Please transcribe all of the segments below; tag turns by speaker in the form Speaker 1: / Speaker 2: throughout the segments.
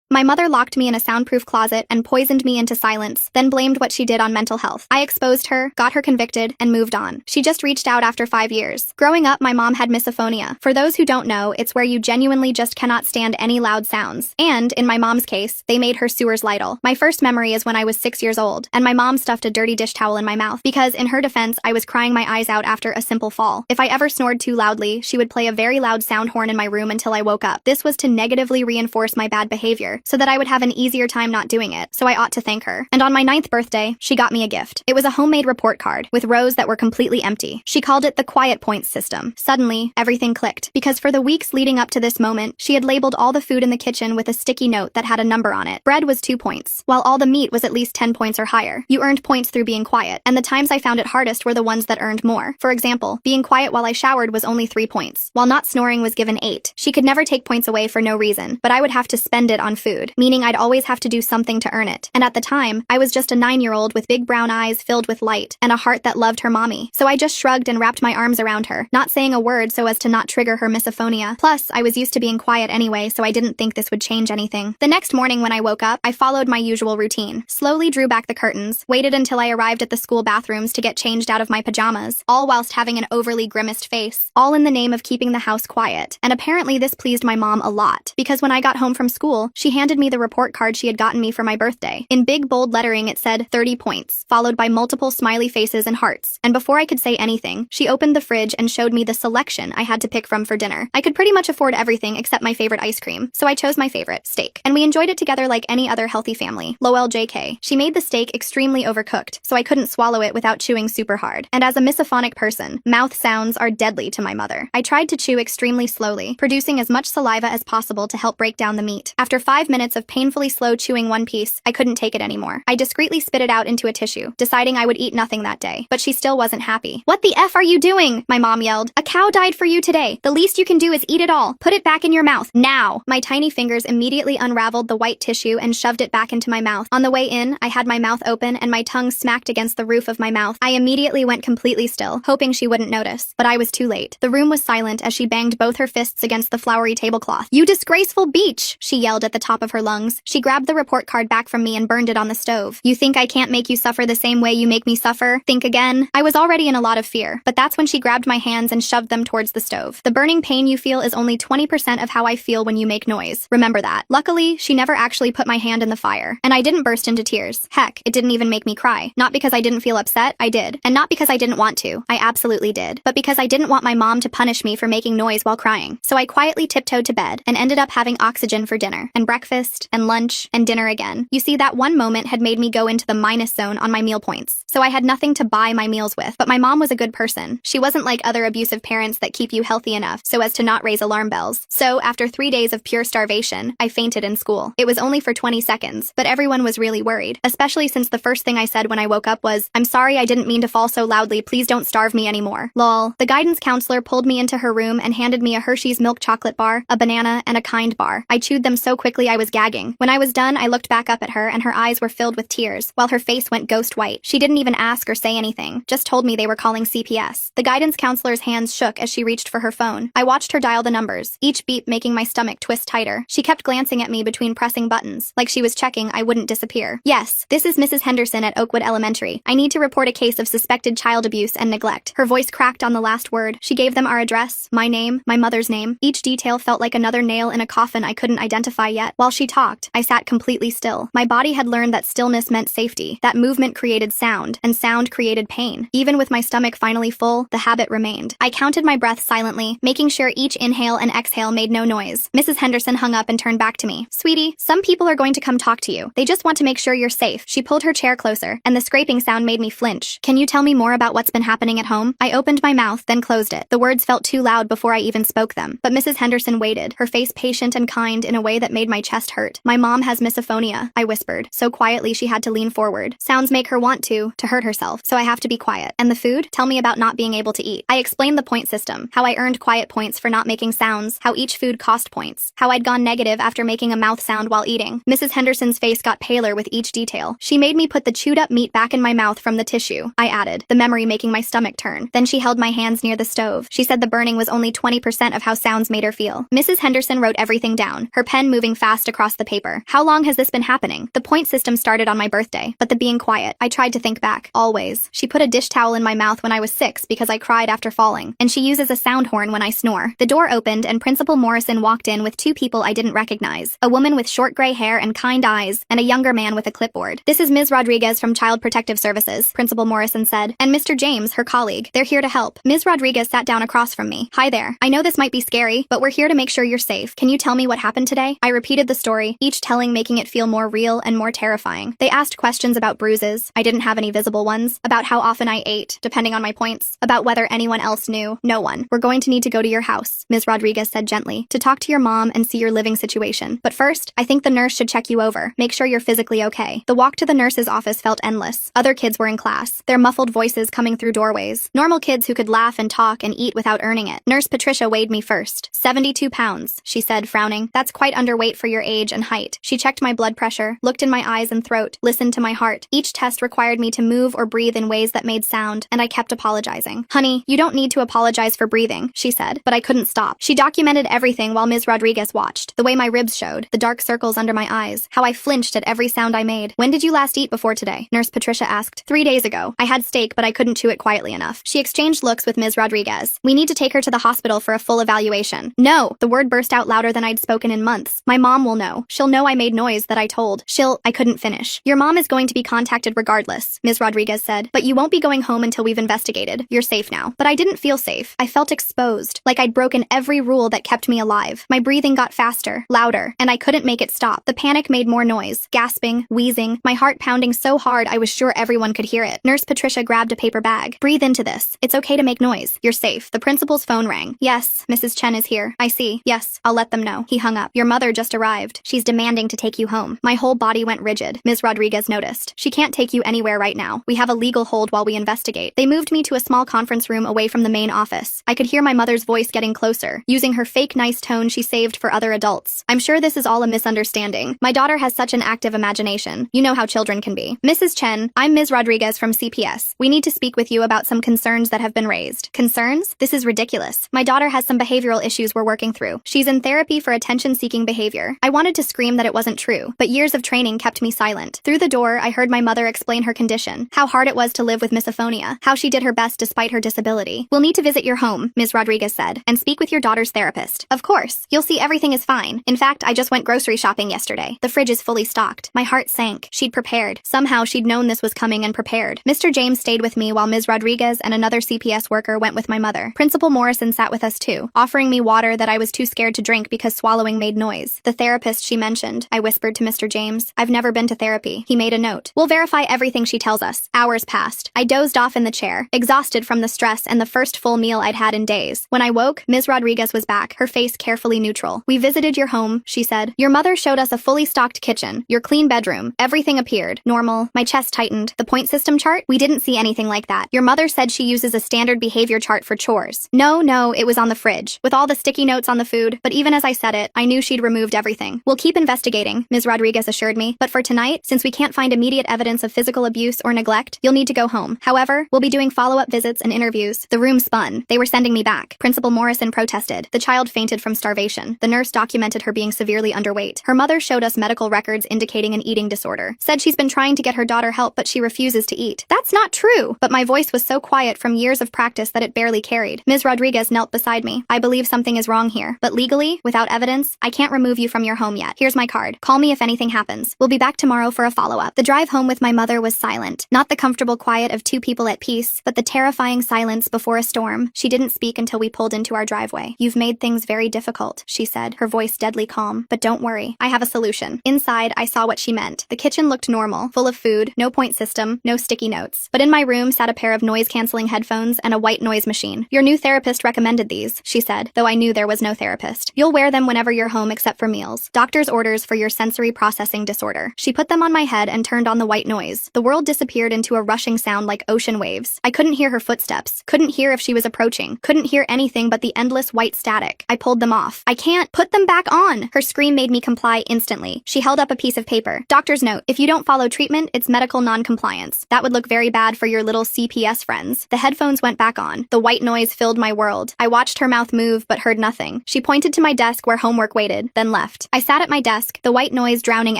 Speaker 1: My mother locked me in a soundproof closet and poisoned me into silence, then blamed what she did on mental health. I exposed her, got her convicted, and moved on. She just reached out after 5 years. Growing up, my mom had misophonia. For those who don't know, it's where you genuinely just cannot stand any loud sounds. And, in my mom's case, they made her sewers lidle. My first memory is when I was 6 years old, and my mom stuffed a dirty dish towel in my mouth because, in her defense, I was crying my eyes out after a simple fall. If I ever snored too loudly, she would play a very loud sound horn in my room until I woke up. This was to negatively reinforce my bad behavior, so that I would have an easier time not doing it, so I ought to thank her. And on my 9th birthday, she got me a gift. It was a homemade report card, with rows that were completely empty. She called it the quiet points system. Suddenly, everything clicked, because for the weeks leading up to this moment, she had labeled all the food in the kitchen with a sticky note that had a number on it. Bread was 2 points, while all the meat was at least 10 points or higher. You earned points through being quiet, and the times I found it hardest were the ones that earned more. For example, being quiet while I showered was only 3 points, while not snoring was given 8. She could never take points away for no reason, but I would have to spend it on food, meaning I'd always have to do something to earn it. And at the time, I was just a 9-year-old with big brown eyes filled with light, and a heart that loved her mommy. So I just shrugged and wrapped my arms around her, not saying a word so as to not trigger her misophonia. Plus, I was used to being quiet anyway, so I didn't think this would change anything. The next morning when I woke up, I followed my usual routine. Slowly drew back the curtains, waited until I arrived at the school bathrooms to get changed out of my pajamas, all whilst having an overly grimaced face, all in the name of keeping the house quiet. And apparently this pleased my mom a lot, because when I got home from school, she handed me the report card she had gotten me for my birthday. In big bold lettering it said 30 points, followed by multiple smiley faces and hearts. And before I could say anything, she opened the fridge and showed me the selection I had to pick from for dinner. I could pretty much afford everything except my favorite ice cream, so I chose my favorite, steak. And we enjoyed it together like any other healthy family. Lol JK. She made the steak extremely overcooked, so I couldn't swallow it without chewing super hard. And as a misophonic person, mouth sounds are deadly to my mother. I tried to chew extremely slowly, producing as much saliva as possible to help break down the meat. After 5 minutes of painfully slow chewing one piece, I couldn't take it anymore. I discreetly spit it out into a tissue, deciding I would eat nothing that day. But she still wasn't happy. "What the F are you doing?" my mom yelled. "A cow died for you today. The least you can do is eat it all. Put it back in your mouth, now." My tiny fingers immediately unraveled the white tissue and shoved it back into my mouth. On the way in, I had my mouth open and my tongue smacked against the roof of my mouth. I immediately went completely still, hoping she wouldn't notice. But I was too late. The room was silent as she banged both her fists against the flowery tablecloth. "You disgraceful beach!" she yelled at the top of her lungs. She grabbed the report card back from me and burned it on the stove. "You think I can't make you suffer the same way you make me suffer? Think again." I was already in a lot of fear, but that's when she grabbed my hands and shoved them towards the stove. "The burning pain you feel is only 20% of how I feel when you make noise. Remember that." Luckily, she never actually put my hand in the fire, and I didn't burst into tears. Heck, it didn't even make me cry. Not because I didn't feel upset, I did. And not because I didn't want to, I absolutely did. But because I didn't want my mom to punish me for making noise while crying. So I quietly tiptoed to bed and ended up having oxygen for dinner, and breakfast, and lunch, and dinner again. You see, that one moment had made me go into the minus zone on my meal points. So I had nothing to buy my meals with. But my mom was a good person. She wasn't like other abusive parents that keep you healthy enough so as to not raise alarm bells. So after 3 days of pure starvation, I fainted in school. It was only for 20 seconds, but everyone was really worried, especially since the first thing I said when I woke up was, "I'm sorry I didn't mean to fall so loudly, please don't starve me anymore." Lol. The guidance counselor pulled me into her room and handed me a Hershey's milk chocolate bar, a banana, and a Kind bar. I chewed them so quickly I was gagging. When I was done, I looked back up at her and her eyes were filled with tears, while her face went ghost white. She didn't even ask or say anything, just told me they were calling CPS. The guidance counselor's hands shook as she reached for her phone. I watched her dial the numbers, each beep making my stomach twist tighter. She kept glancing at me between pressing buttons, like she was checking I wouldn't disappear. "Yes, this is Mrs. Henderson at Oakwood Elementary. I need to report a case of suspected child abuse and neglect." Her voice cracked on the last word. She gave them our address, my name, my mother's name. Each detail felt like another nail in a coffin I couldn't identify yet. While she talked, I sat completely still. My body had learned that stillness meant safety, that movement created sound, and sound created pain. Even with my stomach finally full, the habit remained. I counted my breath silently, making sure each inhale and exhale made no noise. Mrs. Henderson hung up and turned back to me. "Sweetie, some people are going to come talk to you. They just want to make sure you're safe." She pulled her chair closer, and the scraping sound made me flinch. "Can you tell me more about what's been happening at home?" I opened my mouth, then closed it. The words felt too loud before I even spoke them. But Mrs. Henderson waited, her face patient and kind in a way that made my chest hurt. "My mom has misophonia," I whispered, so quietly she had to lean forward. "Sounds make her want to hurt herself, so I have to be quiet. And the food? Tell me about not being able to eat." I explained the point system, how I earned quiet points for not making sounds, how each food cost points, how I'd gone negative after making a mouth sound while eating. Mrs. Henderson's face got paler with each detail. She made me put the chewed up meat back in my mouth from the tissue, I added, the memory making my stomach turn. Then she held my hands near the stove. She said the burning was only 20% of how sounds made her feel. Mrs. Henderson wrote everything down, her pen moving fast fast across the paper. How long has this been happening? The point system started on my birthday, but the being quiet. I tried to think back. Always. She put a dish towel in my mouth when I was 6 because I cried after falling, and she uses a sound horn when I snore. The door opened and Principal Morrison walked in with 2 people I didn't recognize. A woman with short gray hair and kind eyes, and a younger man with a clipboard. "This is Ms. Rodriguez from Child Protective Services," Principal Morrison said, "and Mr. James, her colleague. They're here to help." Ms. Rodriguez sat down across from me. "Hi there. I know this might be scary, but we're here to make sure you're safe. Can you tell me what happened today?" I repeated the story, each telling making it feel more real and more terrifying. They asked questions about bruises. I didn't have any visible ones. About how often I ate, depending on my points. About whether anyone else knew. No one. "We're going to need to go to your house," Ms. Rodriguez said gently, "to talk to your mom and see your living situation. But first, I think the nurse should check you over. Make sure you're physically okay." The walk to the nurse's office felt endless. Other kids were in class, their muffled voices coming through doorways. Normal kids who could laugh and talk and eat without earning it. Nurse Patricia weighed me first. 72 pounds, she said, frowning. "That's quite underweight for your age and height." She checked my blood pressure, looked in my eyes and throat, listened to my heart. Each test required me to move or breathe in ways that made sound, and I kept apologizing. "Honey, you don't need to apologize for breathing," she said, but I couldn't stop. She documented everything while Ms. Rodriguez watched. The way my ribs showed, the dark circles under my eyes, how I flinched at every sound I made. "When did you last eat before today?" Nurse Patricia asked. 3 days ago. I had steak, but I couldn't chew it quietly enough. She exchanged looks with Ms. Rodriguez. "We need to take her to the hospital for a full evaluation." "No!" The word burst out louder than I'd spoken in months. "My mom will know. She'll know I made noise that I told. I couldn't finish. "Your mom is going to be contacted regardless," Ms. Rodriguez said, "but you won't be going home until we've investigated. You're safe now." But I didn't feel safe. I felt exposed, like I'd broken every rule that kept me alive. My breathing got faster, louder, and I couldn't make it stop. The panic made more noise, gasping, wheezing, my heart pounding so hard I was sure everyone could hear it. Nurse Patricia grabbed a paper bag. "Breathe into this. It's okay to make noise. You're safe." The principal's phone rang. "Yes, Mrs. Chen is here. I see. Yes, I'll let them know." He hung up. "Your mother just arrived. She's demanding to take you home." My whole body went rigid. Ms. Rodriguez noticed. "She can't take you anywhere right now. We have a legal hold while we investigate." They moved me to a small conference room away from the main office. I could hear my mother's voice getting closer, using her fake nice tone she saved for other adults. "I'm sure this is all a misunderstanding. My daughter has such an active imagination. You know how children can be. Mrs. Chen, I'm Ms. Rodriguez from CPS. We need to speak with you about some concerns that have been raised." "Concerns? This is ridiculous. My daughter has some behavioral issues we're working through. She's in therapy for attention-seeking behavior." I wanted to scream that it wasn't true, but years of training kept me silent. Through the door, I heard my mother explain her condition, how hard it was to live with misophonia, how she did her best despite her disability. "We'll need to visit your home," Ms. Rodriguez said, "and speak with your daughter's therapist." "Of course. You'll see everything is fine. In fact, I just went grocery shopping yesterday. The fridge is fully stocked." My heart sank. She'd prepared. Somehow she'd known this was coming and prepared. Mr. James stayed with me while Ms. Rodriguez and another CPS worker went with my mother. Principal Morrison sat with us too, offering me water that I was too scared to drink because swallowing made noise. "The therapist she mentioned," I whispered to Mr. James. "I've never been to therapy." He made a note. "We'll verify everything she tells us." Hours passed. I dozed off in the chair, exhausted from the stress and the first full meal I'd had in days. When I woke, Ms. Rodriguez was back, her face carefully neutral. "We visited your home," she said. "Your mother showed us a fully stocked kitchen, your clean bedroom. Everything appeared normal." My chest tightened. "The point system chart? We didn't see anything like that. Your mother said she uses a standard behavior chart for chores." No, it was on the fridge, with all the sticky notes on the food, but even as I said it, I knew she'd removed everything. "We'll keep investigating," Ms. Rodriguez assured me, "but for tonight, since we can't find immediate evidence of physical abuse or neglect, you'll need to go home. However, we'll be doing follow-up visits and interviews." The room spun. They were sending me back. Principal Morrison protested. The child fainted from starvation. The nurse documented her being severely underweight. Her mother showed us medical records indicating an eating disorder. Said she's been trying to get her daughter help, but she refuses to eat. "That's not true!" But my voice was so quiet from years of practice that it barely carried. Ms. Rodriguez knelt beside me. "I believe something is wrong here, but legally, without evidence, I can't remove you from your home yet. Here's my card. Call me if anything happens. We'll be back tomorrow for a follow-up." The drive home with my mother was silent. Not the comfortable quiet of two people at peace, but the terrifying silence before a storm. She didn't speak until we pulled into our driveway. "You've made things very difficult," she said, her voice deadly calm. "But don't worry. I have a solution." Inside, I saw what she meant. The kitchen looked normal, full of food, no point system, no sticky notes. But in my room sat a pair of noise-canceling headphones and a white noise machine. "Your new therapist recommended these," she said, though I knew there was no therapist. "You'll wear them whenever you're home except for meals. Doctor's orders for your sensory processing disorder." She put them on my head and turned on the white noise. The world disappeared into a rushing sound like ocean waves. I couldn't hear her footsteps, couldn't hear if she was approaching, couldn't hear anything but the endless white static. I pulled them off. "I can't. Put them back on!" Her scream made me comply instantly. She held up a piece of paper. "Doctor's note. If you don't follow treatment, it's medical non-compliance. That would look very bad for your little CPS friends." The headphones went back on. The white noise filled my world. I watched her mouth move but heard nothing. She pointed to my desk where homework waited, then left. stopped. I sat at my desk, the white noise drowning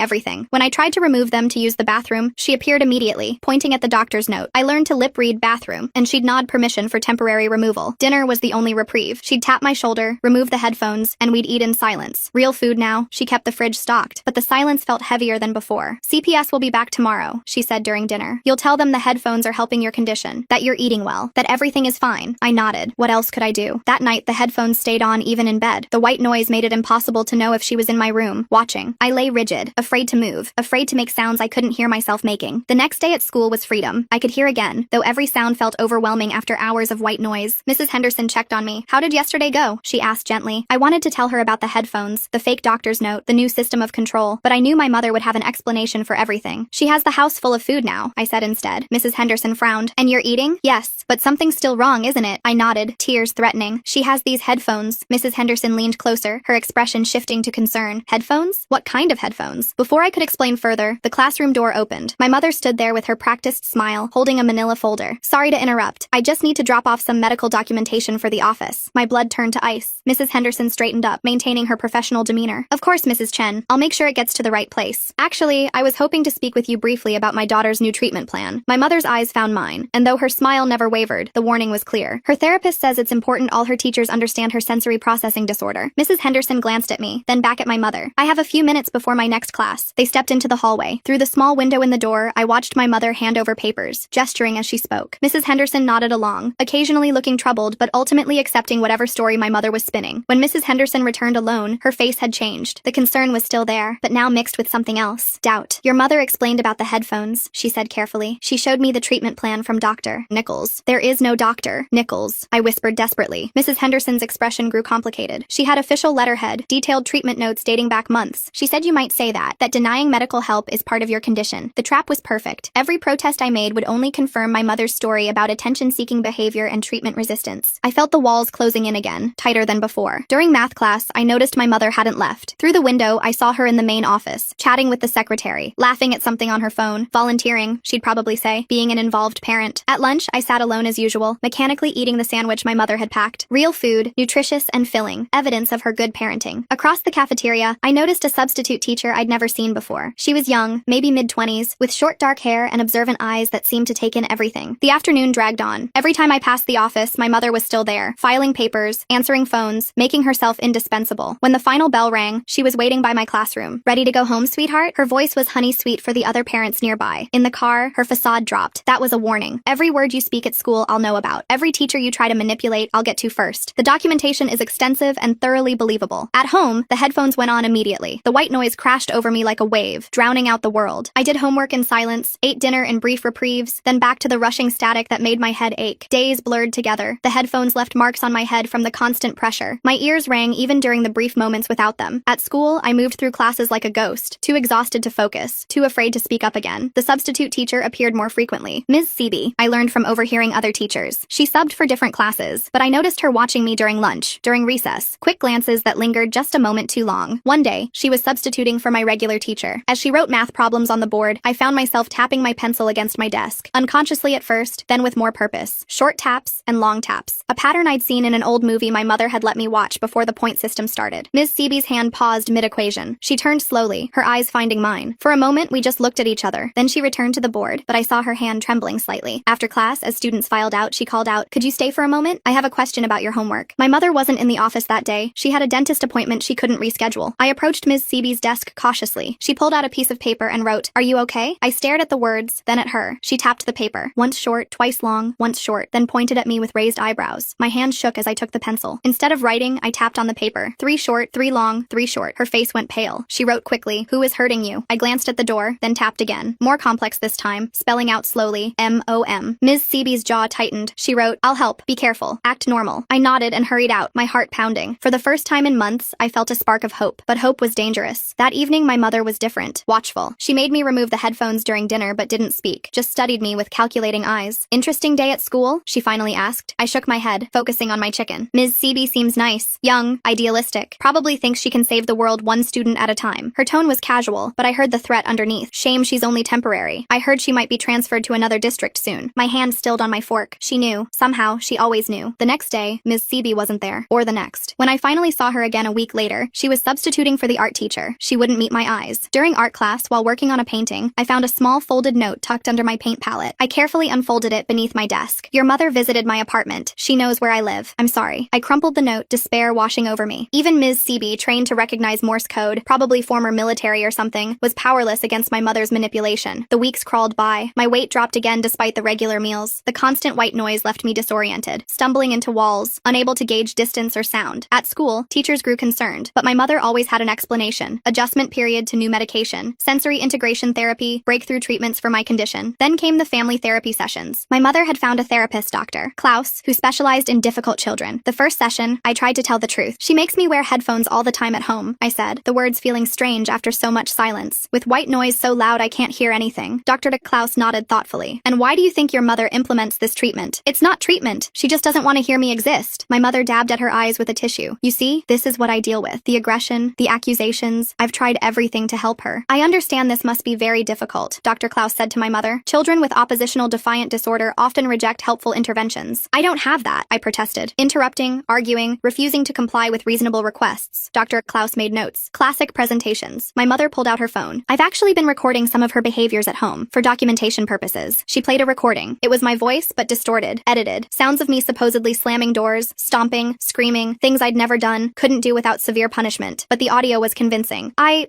Speaker 1: everything. When I tried to remove them to use the bathroom, she appeared immediately, pointing at the doctor's note. I learned to lip-read bathroom, and she'd nod permission for temporary removal. Dinner was the only reprieve. She'd tap my shoulder, remove the headphones, and we'd eat in silence. Real food now. She kept the fridge stocked, but the silence felt heavier than before. CPS will be back tomorrow, she said during dinner. You'll tell them the headphones are helping your condition, that you're eating well, that everything is fine. I nodded. What else could I do? That night, the headphones stayed on even in bed. The white noise made it impossible to know if she was in my room, watching. I lay rigid, afraid to move, afraid to make sounds I couldn't hear myself making. The next day at school was freedom. I could hear again, though every sound felt overwhelming after hours of white noise. Mrs. Henderson checked on me. How did yesterday go? She asked gently. I wanted to tell her about the headphones, the fake doctor's note, the new system of control, but I knew my mother would have an explanation for everything. She has the house full of food now, I said instead. Mrs. Henderson frowned. And you're eating? Yes, but something's still wrong, isn't it? I nodded, tears threatening. She has these headphones. Mrs. Henderson leaned closer, her expression shifting to concern. Headphones? What kind of headphones? Before I could explain further, the classroom door opened. My mother stood there with her practiced smile, holding a manila folder. Sorry to interrupt. I just need to drop off some medical documentation for the office. My blood turned to ice. Mrs. Henderson straightened up, maintaining her professional demeanor. Of course, Mrs. Chen. I'll make sure it gets to the right place. Actually, I was hoping to speak with you briefly about my daughter's new treatment plan. My mother's eyes found mine, and though her smile never wavered, the warning was clear. Her therapist says it's important all her teachers understand her sensory processing disorder. Mrs. Henderson glanced at me, then back at my mother. I have a few minutes before my next class. They stepped into the hallway. Through the small window in the door, I watched my mother hand over papers, gesturing as she spoke. Mrs. Henderson nodded along, occasionally looking troubled, but ultimately accepting whatever story my mother was spinning. When Mrs. Henderson returned alone, her face had changed. The concern was still there, but now mixed with something else. Doubt. Your mother explained about the headphones, she said carefully. She showed me the treatment plan from Dr. Nichols. There is no Dr. Nichols, I whispered desperately. Mrs. Henderson's expression grew complicated. She had official letterhead, detailed treatment notes dating back months. She said you might say that denying medical help is part of your condition. The trap was perfect. Every protest I made would only confirm my mother's story about attention-seeking behavior and treatment resistance. I felt the walls closing in again, tighter than before. During math class, I noticed my mother hadn't left. Through the window, I saw her in the main office, chatting with the secretary, laughing at something on her phone, volunteering, she'd probably say, being an involved parent. At lunch, I sat alone as usual, mechanically eating the sandwich my mother had packed. Real food, nutritious and filling, evidence of her good parenting. Across the cafeteria, I noticed a substitute teacher I'd never seen before. She was young, maybe mid-20s, with short dark hair and observant eyes that seemed to take in everything. The afternoon dragged on. Every time I passed the office, my mother was still there, filing papers, answering phones, making herself indispensable. When the final bell rang, she was waiting by my classroom. Ready to go home, sweetheart? Her voice was honey sweet for the other parents nearby. In the car, her facade dropped. That was a warning. Every word you speak at school, I'll know about. Every teacher you try to manipulate, I'll get to first. The documentation is extensive and thoroughly believable. At home, the headphones went on immediately. The white noise crashed over me like a wave, drowning out the world. I did homework in silence, ate dinner in brief reprieves, then back to the rushing static that made my head ache. Days blurred together. The headphones left marks on my head from the constant pressure. My ears rang even during the brief moments without them. At school, I moved through classes like a ghost, too exhausted to focus, too afraid to speak up again. The substitute teacher appeared more frequently. Ms. Seaby, I learned from overhearing other teachers. She subbed for different classes, but I noticed her watching me during lunch, during recess, quick glances that lingered just a moment too long. One day, she was substituting for my regular teacher. As she wrote math problems on the board, I found myself tapping my pencil against my desk, unconsciously at first, then with more purpose. Short taps and long taps. A pattern I'd seen in an old movie my mother had let me watch before the point system started. Ms. Seaby's hand paused mid-equation. She turned slowly, her eyes finding mine. For a moment, we just looked at each other. Then she returned to the board, but I saw her hand trembling slightly. After class, as students filed out, she called out, "Could you stay for a moment? I have a question about your homework." My mother wasn't in the office that day. She had a dentist appointment she couldn't reschedule. I approached Ms. Seaby's desk cautiously. She pulled out a piece of paper and wrote, "Are you okay?" I stared at the words, then at her. She tapped the paper. Once short, twice long, once short, then pointed at me with raised eyebrows. My hand shook as I took the pencil. Instead of writing, I tapped on the paper. 3 short, 3 long, 3 short. Her face went pale. She wrote quickly, "Who is hurting you?" I glanced at the door, then tapped again. More complex this time, spelling out slowly, M-O-M. Ms. Seaby's jaw tightened. She wrote, "I'll help. Be careful. Act normal." I nodded and hurried out, my heart pounding. For the first time in months, I felt a spark of hope. But hope was dangerous. That evening, my mother was different, watchful. She made me remove the headphones during dinner but didn't speak, just studied me with calculating eyes. "Interesting day at school?" she finally asked. I shook my head, focusing on my chicken. Ms. Seaby seems nice, young, idealistic. Probably thinks she can save the world one student at a time. Her tone was casual, but I heard the threat underneath. Shame she's only temporary. I heard she might be transferred to another district soon. My hand stilled on my fork. She knew. Somehow, she always knew. The next day, Ms. Seaby wasn't there. Or the next. When I finally saw her again a week later, she was substituting for the art teacher. She wouldn't meet my eyes. During art class, while working on a painting, I found a small folded note tucked under my paint palette. I carefully unfolded it beneath my desk. Your mother visited my apartment. She knows where I live. I'm sorry. I crumpled the note, despair washing over me. Even Ms. CB, trained to recognize Morse code, probably former military or something, was powerless against my mother's manipulation. The weeks crawled by. My weight dropped again despite the regular meals. The constant white noise left me disoriented, stumbling into walls, unable to gauge distance or sound. At school, teachers grew concerned, but my mother always had an explanation. Adjustment period to new medication, sensory integration therapy, breakthrough treatments for my condition. Then came the family therapy sessions. My mother had found a therapist, Dr. Klaus, who specialized in difficult children. The first session, I tried to tell the truth. She makes me wear headphones all the time at home, I said, the words feeling strange after so much silence. With white noise so loud I can't hear anything. Dr. Klaus nodded thoughtfully. And why do you think your mother implements this treatment? It's not treatment. She just doesn't want to hear me exist. My mother dabbed at her eyes with a tissue. You see, this is what I deal with. The aggression, the accusations. I've tried everything to help her. I understand this must be very difficult, Dr. Klaus said to my mother. Children with oppositional defiant disorder often reject helpful interventions. I don't have that, I protested, interrupting, arguing, refusing to comply with reasonable requests. Dr. Klaus made notes. Classic presentations. My mother pulled out her phone. I've actually been recording some of her behaviors at home, for documentation purposes. She played a recording. It was my voice, but distorted, edited. Sounds of me supposedly slamming doors, stomping, screaming, things I'd never done, couldn't do without severe punishment. But the audio was convincing. I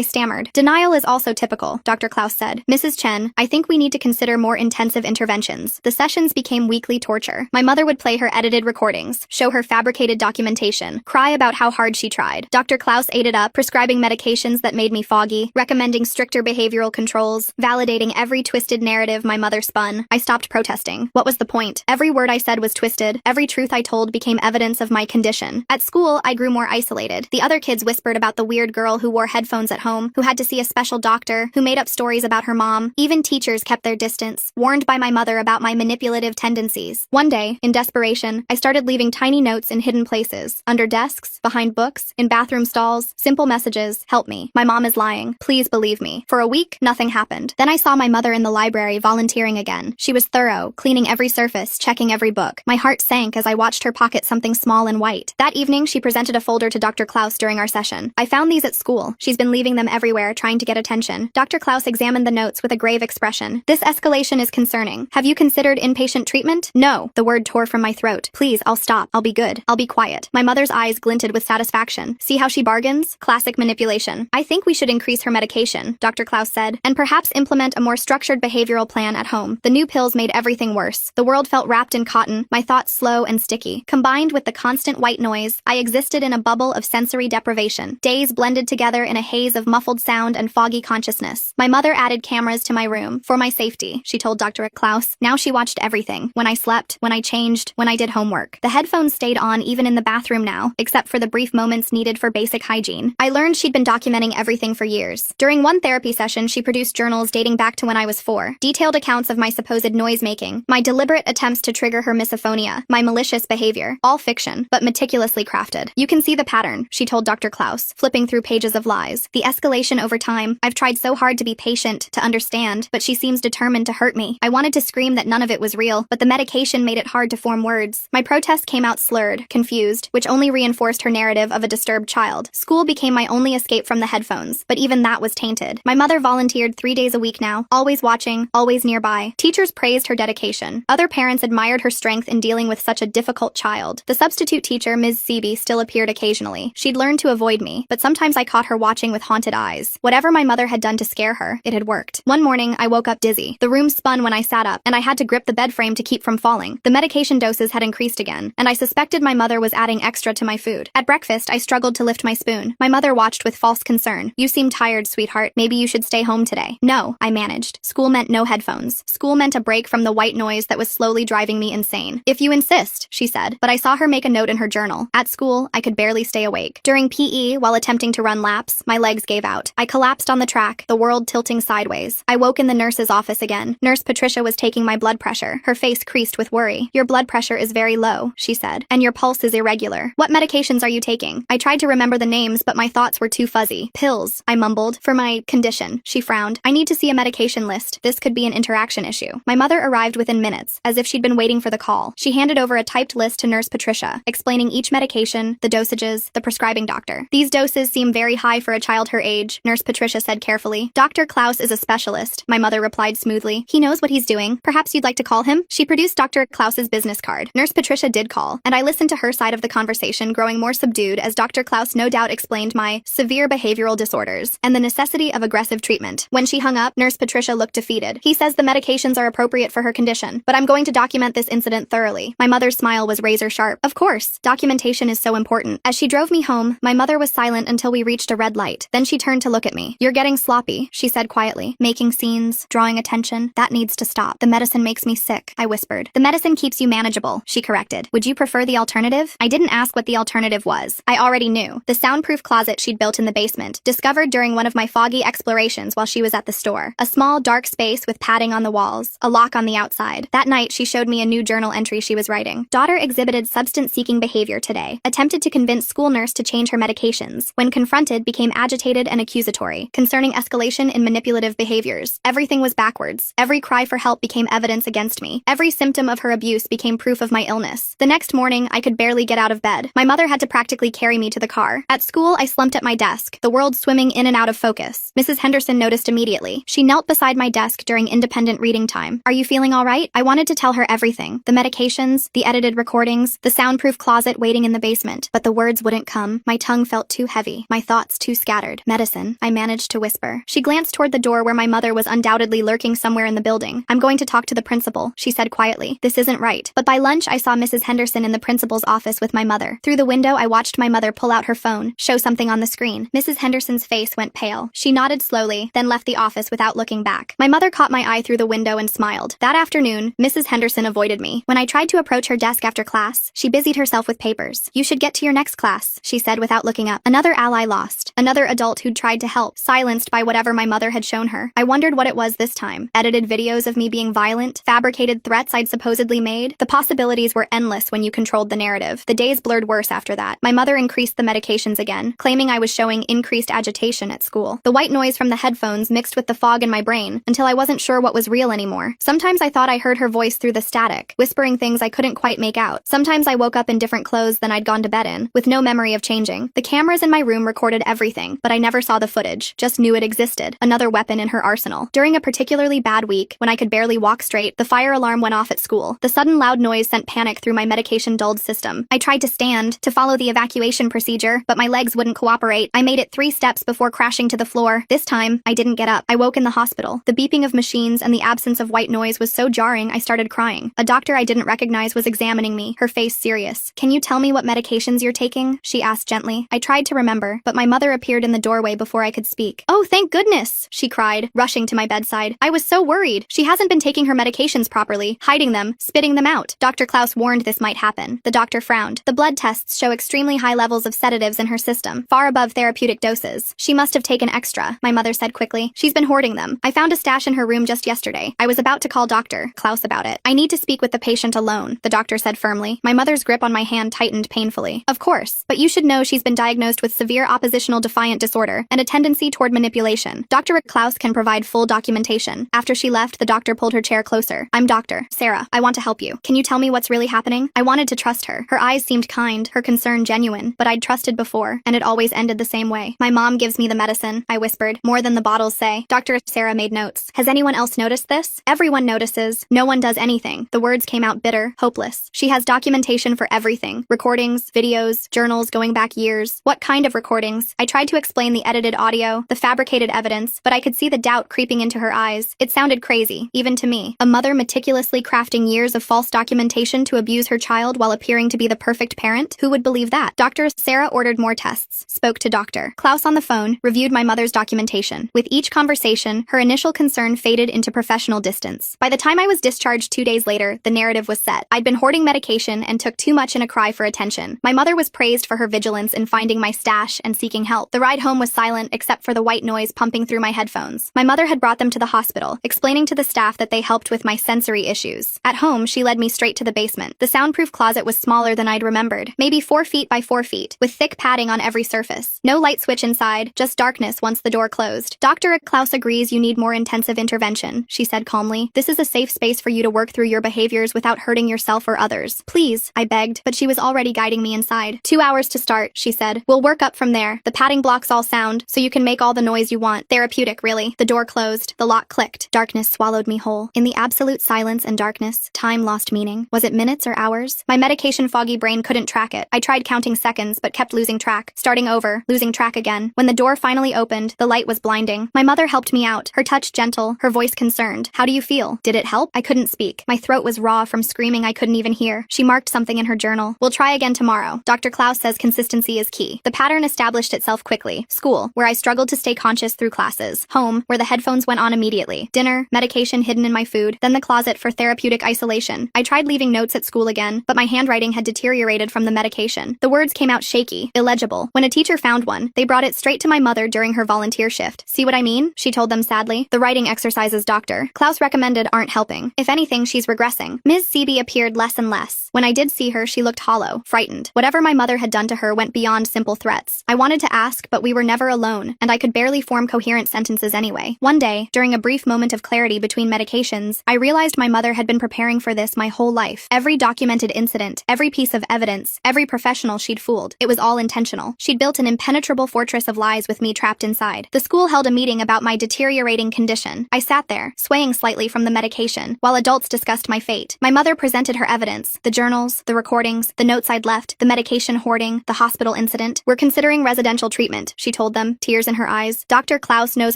Speaker 1: stammered. Denial is also typical, Dr. Klaus said. Mrs. Chen, I think we need to consider more intensive interventions. The sessions became weekly torture. My mother would play her edited recordings, show her fabricated documentation, cry about how hard she tried. Dr. Klaus ate it up, prescribing medications that made me foggy, recommending stricter behavioral controls, validating every twisted narrative my mother spun. I stopped protesting. What was the point? Every word I said was twisted. Every truth I told became evidence of my condition. At school, I grew more isolated. The other kids whispered about the weird girl who wore headphones at home, who had to see a special doctor, who made up stories about her mom. Even teachers kept their distance, warned by my mother about my manipulative tendencies. One day, in desperation, I started leaving tiny notes in hidden places, under desks, behind books, in bathroom stalls, simple messages, help me. My mom is lying. Please believe me. For a week, nothing happened. Then I saw my mother in the library volunteering again. She was thorough, cleaning every surface, checking every book. My heart sank as I watched her pocket something small and white. That evening, she presented a folder to Dr. Klaus during our session. I found these at school. She's been leaving them everywhere, trying to get attention. Dr. Klaus examined the notes with a grave expression. This escalation is concerning. Have you considered inpatient treatment? No. The word tore from my throat. Please, I'll stop. I'll be good. I'll be quiet. My mother's eyes glinted with satisfaction. See how she bargains? Classic manipulation. I think we should increase her medication, Dr. Klaus said, and perhaps implement a more structured behavioral plan at home. The new pills made everything worse. The world felt wrapped in cotton, my thoughts slow and sticky. Combined with the constant white noise, I existed in a bubble of sensory deprivation. Days blended together in a haze of muffled sound and foggy consciousness. My mother added cameras to my room, for my safety, she told Dr. Klaus. Now she watched everything. When I slept, when I changed, when I did homework. The headphones stayed on even in the bathroom now, except for the brief moments needed for basic hygiene. I learned she'd been documenting everything for years. During one therapy session, she produced journals dating back to when I was 4. Detailed accounts of my supposed noise-making, my deliberate attempts to trigger her misophonia, my malicious behavior. All fiction, but meticulously crafted. You can see the pattern, she told Dr. Klaus, flipping through pages of lies. The escalation over time. I've tried so hard to be patient, to understand, but she seems determined to hurt me. I wanted to scream that none of it was real, but the medication made it hard to form words. My protest came out slurred, confused, which only reinforced her narrative of a disturbed child. School became my only escape from the headphones, but even that was tainted. My mother volunteered 3 days a week now, always watching, always nearby. Teachers praised her dedication. Other parents admired her strength in dealing with such a difficult child. The substitute teacher, Ms. Sebi, still appeared occasionally. She'd learned to avoid me, but sometimes I caught her watching with haunted eyes. Whatever my mother had done to scare her, it had worked. One morning, I woke up dizzy. The room spun when I sat up, and I had to grip the bed frame to keep from falling. The medication doses had increased again, and I suspected my mother was adding extra to my food. At breakfast, I struggled to lift my spoon. My mother watched with false concern. You seem tired, sweetheart. Maybe you should stay home today. No, I managed. School meant no headphones. School meant a break from the white noise that was slowly driving me insane. If you insist, she said, but I saw her make a note in her journal. At school, I could barely stay awake. During PE, while attempting to run laps, my legs gave out. I collapsed on the track, the world tilting sideways. I woke in the nurse's office again. Nurse Patricia was taking my blood pressure, her face creased with worry. Your blood pressure is very low, she said, and your pulse is irregular. What medications are you taking? I tried to remember the names, but my thoughts were too fuzzy. Pills, I mumbled. For my condition, she frowned. I need to see a medication list. This could be an interaction issue. My mother arrived within minutes, as if she'd been waiting for the call. She handed over a typed list to Nurse Patricia, explaining each medication, the dosages, the prescribing doctor. These doses seem very high for a child her age, Nurse Patricia said carefully. Dr. Klaus is a specialist, my mother replied smoothly. He knows what he's doing. Perhaps you'd like to call him? She produced Dr. Klaus's business card. Nurse Patricia did call, and I listened to her side of the conversation, growing more subdued as Dr. Klaus no doubt explained my severe behavioral disorders and the necessity of aggressive treatment. When she hung up, Nurse Patricia looked defeated. He says the medications are appropriate for her condition, but I'm going to document this incident thoroughly. My mother's smile was razor sharp. Of course, documentation is so important. As she drove me home, my mother was silent until we reached a red light. Then she turned to look at me. You're getting sloppy, she said quietly, making scenes, drawing attention. That needs to stop. The medicine makes me sick, I whispered. The medicine keeps you manageable, she corrected. Would you prefer the alternative? I didn't ask what the alternative was. I already knew. The soundproof closet she'd built in the basement, discovered during one of my foggy explorations while she was at the store. A small, dark space with padding on the walls, a lock on the outside. That night, she showed me a new journal entry she was writing. Daughter exhibited substance-seeking behavior today. Attempted to convince school nurse to change her medications. When confronted, became agitated and accusatory, concerning escalation in manipulative behaviors. Everything was backwards. Every cry for help became evidence against me. Every symptom of her abuse became proof of my illness. The next morning, I could barely get out of bed. My mother had to practically carry me to the car. At school, I slumped at my desk, the world swimming in and out of focus. Mrs. Henderson noticed immediately. She knelt beside my desk during independent reading time. Are you feeling all right? I wanted to tell her everything. The medications, the edited recordings, the soundproof closet waiting in the basement. But the words wouldn't come. My tongue felt too heavy, my thoughts too scattered. Medicine, I managed to whisper. She glanced toward the door where my mother was undoubtedly lurking somewhere in the building. I'm going to talk to the principal, she said quietly. This isn't right. But by lunch, I saw Mrs. Henderson in the principal's office with my mother. Through the window, I watched my mother pull out her phone, show something on the screen. Mrs. Henderson's face went pale. She nodded slowly, then left the office without looking back. My mother caught my eye through the window and smiled. That afternoon, Mrs. Henderson avoided me. When I tried to approach her desk after class, she busied herself with papers. You should get to your next class, she said without looking up. Another ally lost. Another adult who'd tried to help, silenced by whatever my mother had shown her. I wondered what it was this time. Edited videos of me being violent, fabricated threats I'd supposedly made. The possibilities were endless when you controlled the narrative. The days blurred worse after that. My mother increased the medications again, claiming I was showing increased agitation at school. The white noise from the headphones mixed with the fog in my brain until I wasn't sure what was real anymore. Sometimes I thought I heard her voice through the static, whispering things I couldn't quite make out. Sometimes I woke up in different clothes than I'd gone to bed in, with no memory of changing. The cameras in my room recorded everything, but I never saw the footage, just knew it existed. Another weapon in her arsenal. During a particularly bad week, when I could barely walk straight, the fire alarm went off at school. The sudden loud noise sent panic through my medication-dulled system. I tried to stand, to follow the evacuation procedure, but my legs wouldn't cooperate. I made it 3 steps before crashing to the floor. This time, I didn't get up. I woke in the hospital. The beeping of machines and the absence of white noise was so jarring I started crying. A doctor I didn't recognize was examining me, her face serious. Can you tell me what medications you're taking? She asked gently. I tried to remember, but my mother appeared in the doorway before I could speak. Oh, thank goodness, she cried, rushing to my bedside. I was so worried. She hasn't been taking her medications properly, hiding them, spitting them out. Dr. Klaus warned this might happen. The doctor frowned. The blood tests show extremely high levels of sedatives in her system, far above therapeutic doses. She must have taken extra, my mother said quickly. She's been hoarding them. I found a stash in her room just yesterday. I was about to call Dr. Klaus about it. I need to speak with the patient alone, the doctor said firmly. My mother's grip on my hand tightened painfully. Of course, but you should know she's been diagnosed with severe oppositional defiant disorder and a tendency toward manipulation. Dr. Klaus can provide full documentation. After she left, the doctor pulled her chair closer. I'm Dr. Sarah. I want to help you. Can you tell me what's really happening? I wanted to trust her. Her eyes seemed kind, her concern genuine, but I'd trusted before, and it always ended the same way. My mom gives me the medicine, I whispered, more than the bottles say. Dr. Sarah made notes. Has anyone else noticed this? Everyone notices. No one does anything. The words came out bitter, hopeless. She has documentation for everything. Recordings, videos, journals going back years. What kind of recordings? I tried to explain the edited audio, the fabricated evidence, but I could see the doubt creeping into her eyes. It sounded crazy, even to me. A mother meticulously crafting years of false documentation to abuse her child while appearing to be the perfect parent? Who would believe that? Dr. Sarah ordered more tests, spoke to Dr. Klaus on the phone, reviewed my mother's documentation. With each conversation, her initial concern faded into professional distance. By the time I was discharged 2 days later, the narrative was set. I'd been hoarding medication and took too much in a cry for attention. My mother was praised for her vigilance in finding my stash and seeking help. The ride home was silent except for the white noise pumping through my headphones. My mother had brought them to the hospital, explaining to the staff that they helped with my sensory issues. At home, she led me straight to the basement. The soundproof closet was smaller than I'd remembered, maybe 4 feet by 4 feet, with thick padding on every surface. No light switch inside, just darkness once the door closed. Dr. Klaus agrees you need more intensive intervention, she said calmly. This is a safe space for you to work through your behaviors without hurting yourself or others. Please, I begged, but she was already guiding me inside. 2 hours to start, she said. We'll work up from there. The padding blocks all sound, so you can make all the noise you want. Therapeutic, really. The door closed. The lock clicked. Darkness swallowed me whole. In the absolute silence and darkness, time lost meaning. Was it minutes or hours? My medication-foggy brain couldn't track it. I tried counting seconds, but kept losing track. Starting over, losing track again. When the door finally opened, the light was blinding. My mother helped me out, her touch gentle, her voice concerned. How do you feel? Did it help? I couldn't speak. My throat was raw from screaming I couldn't even hear. She marked something in her journal. We'll try again tomorrow. Dr. Klaus says consistency is key. The pattern established itself quickly. School, where I struggled to stay conscious through classes. Home, where the headphones went on immediately. Dinner, medication hidden in my food. Then the closet for therapeutic isolation. I tried leaving notes at school again, but my handwriting had deteriorated from the medication. The words came out shaky, illegible. When a teacher found one, they brought it straight to my mother during her volunteer shift. See what I mean? She told them sadly. The writing exercises Dr. Klaus recommended aren't helping. If anything, she's regressing. Ms. Seeby appeared less and less. When I did see her, she looked hollow, frightened. Whatever my mother had done to her went beyond simple threats. I wanted to ask, but we were never alone, and I could barely form coherent sentences anyway. One day, during a brief moment of clarity between medications, I realized my mother had been preparing for this my whole life. Every documented incident, every piece of evidence, every professional she'd fooled. It was all intentional. She'd built an impenetrable fortress of lies with me trapped inside. The school held a meeting about my deteriorating condition. I sat there, swaying slightly from the medication, while adults discussed my fate. My mother presented her evidence, the journals, the recordings, the notes I'd left, the medication hoarding, the hospital incident. We're considering residential treatment, she told them, tears in her eyes. Dr. Klaus knows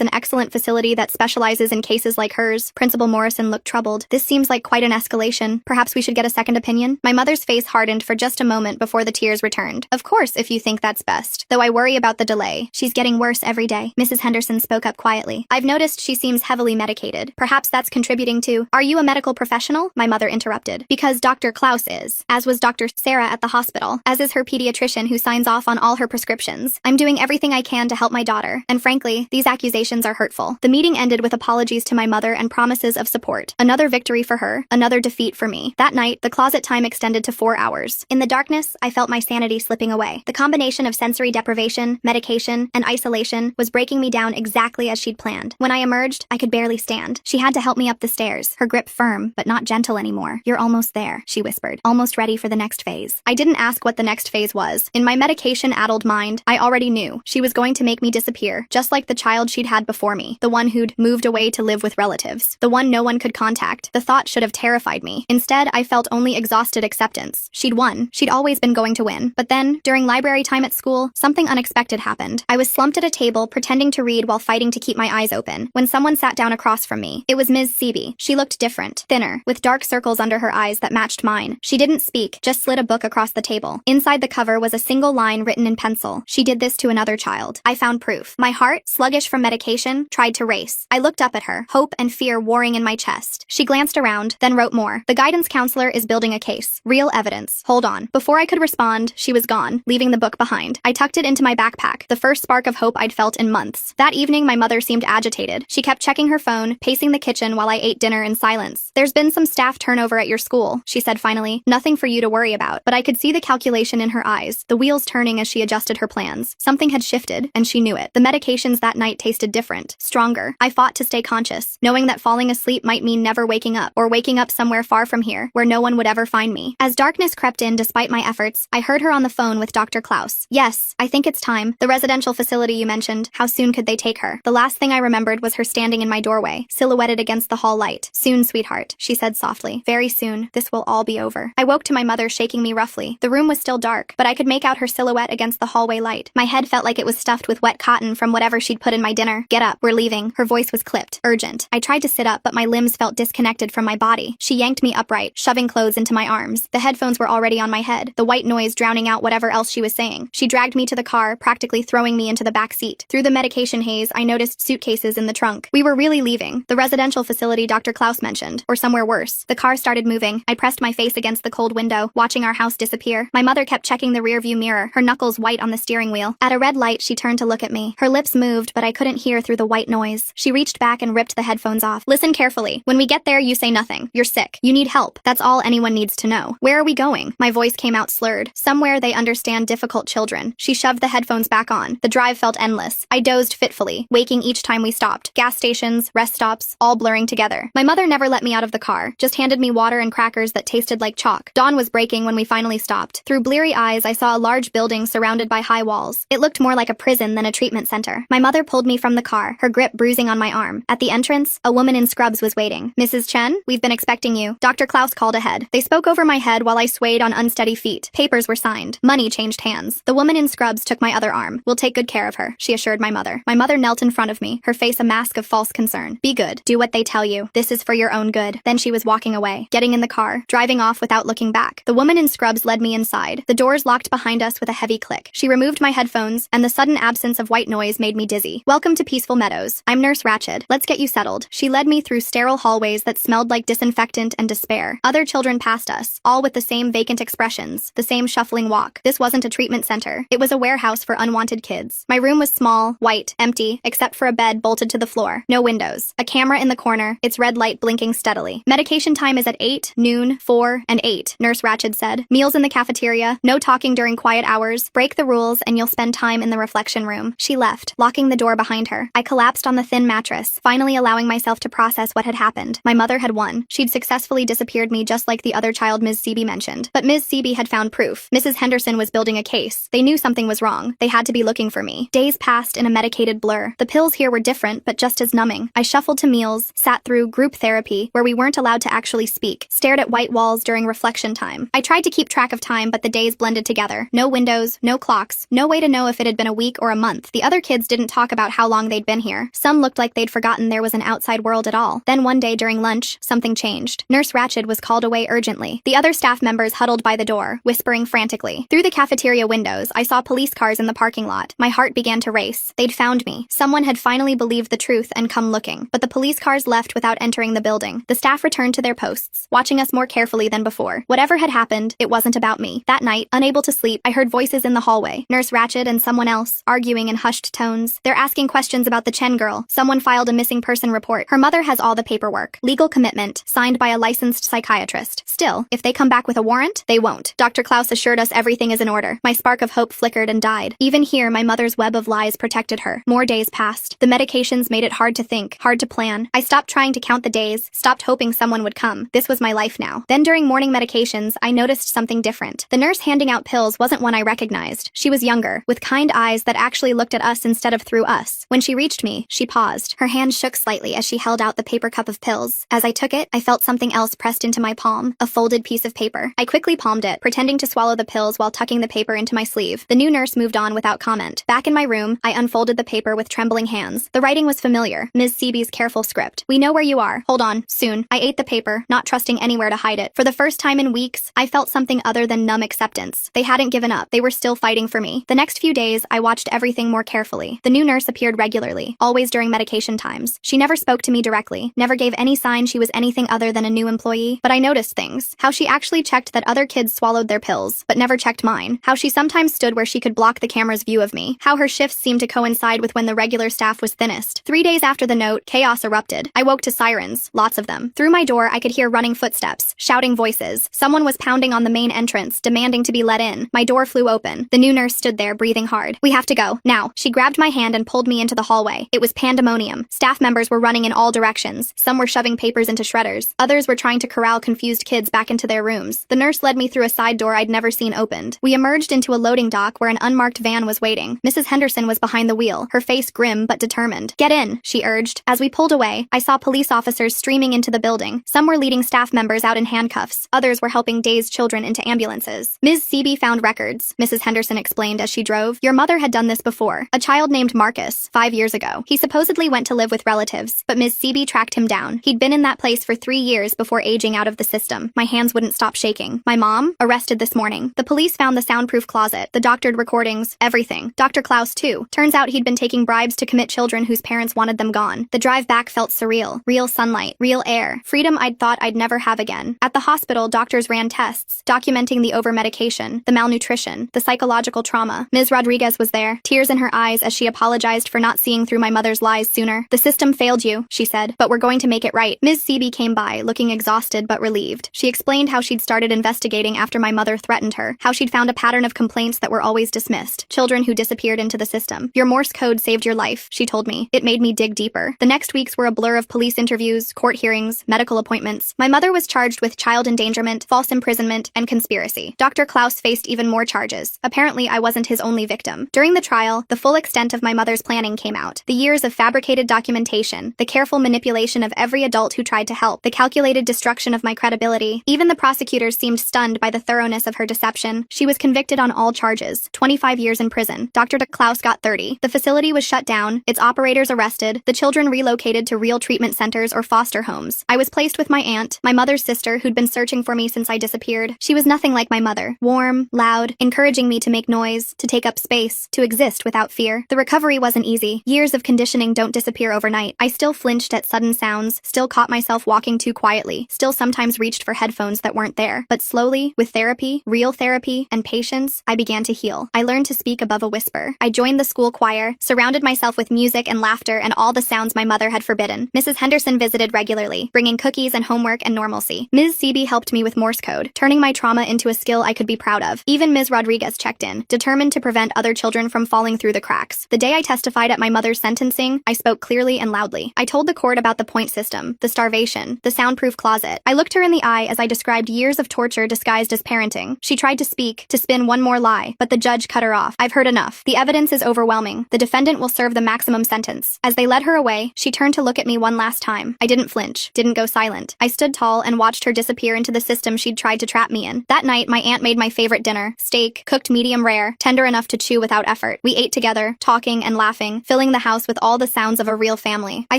Speaker 1: an excellent facility that specializes in cases like hers. Principal Morrison looked troubled. This seems like quite an escalation. Perhaps we should get a second opinion? My mother's face hardened for just a moment before the tears returned. Of course, if you think that's best. Though I worry about the delay. She's getting worse every day. Mrs. Henderson spoke up quietly. I've noticed she seems heavily medicated. Perhaps that's contributing to— Are you a medical professional? My mother interrupted. Because Dr. Klaus is. As was Dr. Sarah at the hospital. As is her pediatrician who signs off on all her prescriptions. I'm doing everything I can to help my daughter. And frankly, these accusations are hurtful. The meeting ended with apologies to my mother and promises of support. Another victory for her. Another defeat for me. That night, the closet time extended to 4 hours. In the darkness, I felt my sanity slipping away. The combination of sensory deprivation, medication, and isolation was breaking me down exactly as she'd planned. When I emerged, I could barely stand. She had to help me up the stairs, her grip firm, but not gentle anymore. You're almost there, she whispered, almost ready for the next phase. I didn't ask what the next phase was. In my medication-addled mind, I already knew. She was going to make me disappear, just like the child she'd had before me, the one who'd moved away to live with relatives, the one no one could contact. The thought should have terrified me. Instead, I felt only exhausted acceptance. She'd won. She'd always been going to win. But then, during library time at school, something unexpected happened. I was slumped at a table, pretending to read while fighting to keep my eyes open, when someone sat down across from me. It was Ms. Seeby. She looked different, thinner, with dark circles under her eyes that matched mine. She didn't speak, just slid a book across the table. Inside the cover was a single line written in pencil. She did this to another child. I found proof. My heart, sluggish from medication, tried to race. I looked up at her, hope and fear warring in my chest. She glanced around, then wrote more. The guidance counselor is building a case. Real evidence. Hold on. Before I could respond, she was gone, leaving the book behind. I tucked it into my backpack, the first spark of hope I'd felt in months. That evening, my mother seemed agitated. She kept checking her phone, pacing the kitchen while I ate dinner in silence. There's been some staff turnover at your school, she said finally. Nothing for you to worry about. But I could see the calculation in her eyes, the wheels turning as she adjusted her plans. Something had shifted, and she knew it. The medications that night tasted different, stronger. I fought to stay conscious, knowing that falling asleep might mean never waking up, or waking up somewhere far from here, where no one would ever find me. As darkness crept in despite my efforts, I heard her on the phone with Dr. Klaus. Yes, I think it's time. The residential facility you mentioned, how soon could they take her? The last thing I remembered was her standing in my doorway, silhouetted against the hall light. Soon, sweetheart, she said softly. Very soon, this will all be over. I woke to my mother shaking me roughly. The room was still dark, but I could make out her silhouette against the hallway light. My head felt like it was stuffed with wet cotton from whatever she'd put in my dinner. Get up, we're leaving. Her voice was clipped, urgent. I tried to sit up, but my limbs felt disconnected from my body. She yanked me upright, shoving clothes into my arms. The headphones were already on my head, the white noise drowning out whatever else she was saying. She dragged me to the car, practically throwing me into the back seat. Through the medication haze, I noticed suitcases in the trunk. We were really leaving. The residential facility Dr. Klaus mentioned, or somewhere worse. The car started moving. I pressed my face against the cold window, watching our house disappear. My mother kept checking the rearview mirror, her knuckles white on the steering wheel. At a red light, she turned to look at me. Her lips moved, but I couldn't hear through the white noise. She reached back and ripped the headphones off. Listen carefully. When we get there, you say nothing. You're sick. You need help. That's all anyone needs to know. Where are we going? My voice came out slurred. Somewhere they understand difficult children. She shoved the headphones back on. The drive felt endless. I dozed fitfully, waking each time we stopped. Gas stations, rest stops, all blurring together. My mother never let me out of the car, just handed me water and crackers that tasted like chalk. Dawn was breaking when we finally stopped. Through bleary eyes, I saw a large huge building surrounded by high walls. It looked more like a prison than a treatment center. My mother pulled me from the car, her grip bruising on my arm. At the entrance, a woman in scrubs was waiting. "Mrs. Chen, we've been expecting you." Dr. Klaus called ahead. They spoke over my head while I swayed on unsteady feet. Papers were signed. Money changed hands. The woman in scrubs took my other arm. "We'll take good care of her," she assured my mother. My mother knelt in front of me, her face a mask of false concern. "Be good. Do what they tell you. This is for your own good." Then she was walking away, getting in the car, driving off without looking back. The woman in scrubs led me inside. The doors locked behind us with a heavy click. She removed my headphones, and the sudden absence of white noise made me dizzy. "Welcome to Peaceful Meadows. I'm Nurse Ratched. Let's get you settled." She led me through sterile hallways that smelled like disinfectant and despair. Other children passed us, all with the same vacant expressions, the same shuffling walk. This wasn't a treatment center. It was a warehouse for unwanted kids. My room was small, white, empty, except for a bed bolted to the floor. No windows. A camera in the corner, its red light blinking steadily. "Medication time is at 8, noon, 4, and 8, Nurse Ratched said. "Meals in the cafeteria, no talking during quiet hours. Break the rules and you'll spend time in the reflection room." She left, locking the door behind her. I collapsed on the thin mattress, finally allowing myself to process what had happened. My mother had won. She'd successfully disappeared me just like the other child Ms. Seeby mentioned. But Ms. Seeby had found proof. Mrs. Henderson was building a case. They knew something was wrong. They had to be looking for me. Days passed in a medicated blur. The pills here were different, but just as numbing. I shuffled to meals, sat through group therapy, where we weren't allowed to actually speak, stared at white walls during reflection time. I tried to keep track of time, but the days blended together. No windows, no clocks, no way to know if it had been a week or a month. The other kids didn't talk about how long they'd been here. Some looked like they'd forgotten there was an outside world at all. Then one day during lunch, something changed. Nurse Ratched was called away urgently. The other staff members huddled by the door, whispering frantically. Through the cafeteria windows, I saw police cars in the parking lot. My heart began to race. They'd found me. Someone had finally believed the truth and come looking. But the police cars left without entering the building. The staff returned to their posts, watching us more carefully than before. Whatever had happened, it wasn't about me. That night, unable to sleep, I heard voices in the hallway. Nurse Ratched and someone else, arguing in hushed tones. They're asking questions about the Chen girl. Someone filed a missing person report. Her mother has all the paperwork. Legal commitment, signed by a licensed psychiatrist. Still, if they come back with a warrant, they won't. Dr. Klaus assured us everything is in order. My spark of hope flickered and died. Even here, my mother's web of lies protected her. More days passed. The medications made it hard to think, hard to plan. I stopped trying to count the days, stopped hoping someone would come. This was my life now. Then during morning medications, I noticed something different. The nurse handing out pills wasn't one I recognized. She was younger, with kind eyes that actually looked at us instead of through us. When she reached me, she paused. Her hand shook slightly as she held out the paper cup of pills. As I took it, I felt something else pressed into my palm, a folded piece of paper. I quickly palmed it, pretending to swallow the pills while tucking the paper into my sleeve. The new nurse moved on without comment. Back in my room, I unfolded the paper with trembling hands. The writing was familiar. Ms. Seeby's careful script. "We know where you are. Hold on, soon." I ate the paper, not trusting anywhere to hide it. For the first time in weeks, I felt something other than numb acceptance. They hadn't given up. They were still fighting for me. The next few days, I watched everything more carefully. The new nurse appeared regularly, always during medication times. She never spoke to me directly, never gave any sign she was anything other than a new employee. But I noticed things. How she actually checked that other kids swallowed their pills, but never checked mine. How she sometimes stood where she could block the camera's view of me. How her shifts seemed to coincide with when the regular staff was thinnest. 3 days after the note, chaos erupted. I woke to sirens, lots of them. Through my door, I could hear running footsteps, shouting voices. Someone was pounding on the main entrance, demanding to be let in. My door flew open. The new nurse stood there, breathing hard. "We have to go, now." She grabbed my hand and pulled me into the hallway. It was pandemonium. Staff members were running in all directions. Some were shoving papers into shredders. Others were trying to corral confused kids back into their rooms. The nurse led me through a side door I'd never seen opened. We emerged into a loading dock where an unmarked van was waiting. Mrs. Henderson was behind the wheel, her face grim but determined. "Get in," she urged. As we pulled away, I saw police officers streaming into the building. Some were leading staff members out in handcuffs. Others were helping dazed children into ambulances. "Ms. Seeby found records," Mrs. Henderson explained as she drove. "Your mother had done this before. A child named Marcus, 5 years ago. He supposedly went to live with relatives, but Ms. Seeby tracked him down. He'd been in that place for 3 years before aging out of the system." My hands wouldn't stop shaking. "My mom? Arrested this morning. The police found the soundproof closet, the doctored recordings, everything. Dr. Klaus, too. Turns out he'd been taking bribes to commit children whose parents wanted them gone. The drive back felt surreal. Real sunlight, real air. Freedom I'd thought I'd never have again. At the hospital, doctors ran tests, documenting the over-medication, the malnutrition, the psychological trauma. Ms. Rodriguez was there, tears in her eyes as she apologized for not seeing through my mother's lies sooner. "The system failed you," she said, "but we're going to make it right." Ms. Seeby came by, looking exhausted but relieved. She explained how she'd started investigating after my mother threatened her, how she'd found a pattern of complaints that were always dismissed, children who disappeared into the system. "Your Morse code saved your life," she told me. It made me dig deeper. The next weeks were a blur of police interviews, court hearings, medical appointments. My mother was charged with child endangerment, false imprisonment, and conspiracy. Dr. Klaus faced even more charges. charges. Apparently, I wasn't his only victim. During the trial, the full extent of my mother's planning came out. The years of fabricated documentation, the careful manipulation of every adult who tried to help, the calculated destruction of my credibility. Even the prosecutors seemed stunned by the thoroughness of her deception. She was convicted on all charges, 25 years in prison. Dr. Klaus got 30. The facility was shut down, its operators arrested, the children relocated to real treatment centers or foster homes. I was placed with my aunt, my mother's sister, who'd been searching for me since I disappeared. She was nothing like my mother. Warm, loud, encouraging me to make noise, to take up space, to exist without fear. The recovery wasn't easy. Years of conditioning don't disappear overnight. I still flinched at sudden sounds, still caught myself walking too quietly, still sometimes reached for headphones that weren't there. But slowly, with therapy, real therapy, and patience, I began to heal. I learned to speak above a whisper. I joined the school choir, surrounded myself with music and laughter and all the sounds my mother had forbidden. Mrs. Henderson visited regularly, bringing cookies and homework and normalcy. Ms. Seaby helped me with Morse code, turning my trauma into a skill I could be proud of. Even Ms. Rodriguez checked in, determined to prevent other children from falling through the cracks. The day I testified at my mother's sentencing, I spoke clearly and loudly. I told the court about the point system, the starvation, the soundproof closet. I looked her in the eye as I described years of torture disguised as parenting. She tried to speak, to spin one more lie, but the judge cut her off. I've heard enough. The evidence is overwhelming. The defendant will serve the maximum sentence. As they led her away, she turned to look at me one last time. I didn't flinch, didn't go silent. I stood tall and watched her disappear into the system she'd tried to trap me in. That night, my aunt made my favorite dinner, steak, cooked medium rare, tender enough to chew without effort. We ate together, talking and laughing, filling the house with all the sounds of a real family. I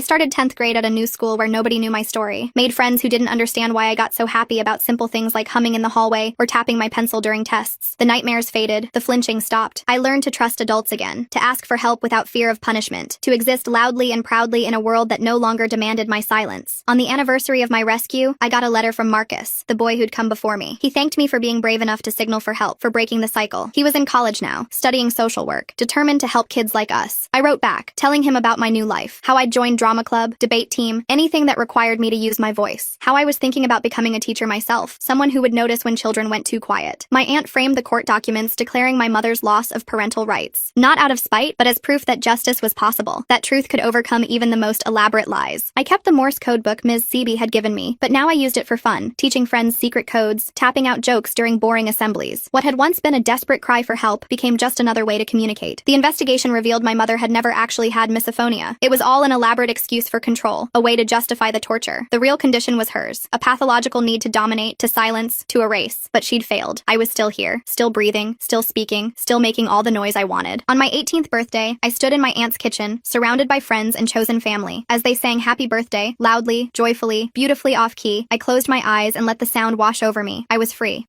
Speaker 1: started 10th grade at a new school where nobody knew my story, made friends who didn't understand why I got so happy about simple things like humming in the hallway or tapping my pencil during tests. The nightmares faded, the flinching stopped. I learned to trust adults again, to ask for help without fear of punishment, to exist loudly and proudly in a world that no longer demanded my silence. On the anniversary of my rescue, I got a letter from Marcus, the boy who'd come before me. He thanked me for being brave enough to signal for help, for breaking the cycle. He was in college now, studying social work, determined to help kids like us. I wrote back, telling him about my new life, how I'd joined drama club, debate team, anything that required me to use my voice, how I was thinking about becoming a teacher myself, someone who would notice when children went too quiet. My aunt framed the court documents declaring my mother's loss of parental rights, not out of spite, but as proof that justice was possible, that truth could overcome even the most elaborate lies. I kept the Morse code book Ms. Seaby had given me, but now I used it for fun, teaching friends secret codes, tapping out jokes during boring assemblies. What had once been a desperate cry for help became just another way to communicate. The investigation revealed my mother had never actually had misophonia. It was all an elaborate excuse for control, a way to justify the torture. The real condition was hers, a pathological need to dominate, to silence, to erase. But she'd failed. I was still here, still breathing, still speaking, still making all the noise I wanted. On my 18th birthday, I stood in my aunt's kitchen, surrounded by friends and chosen family. As they sang happy birthday, loudly, joyfully, beautifully off-key, I closed my eyes and let the sound wash over me. I was free.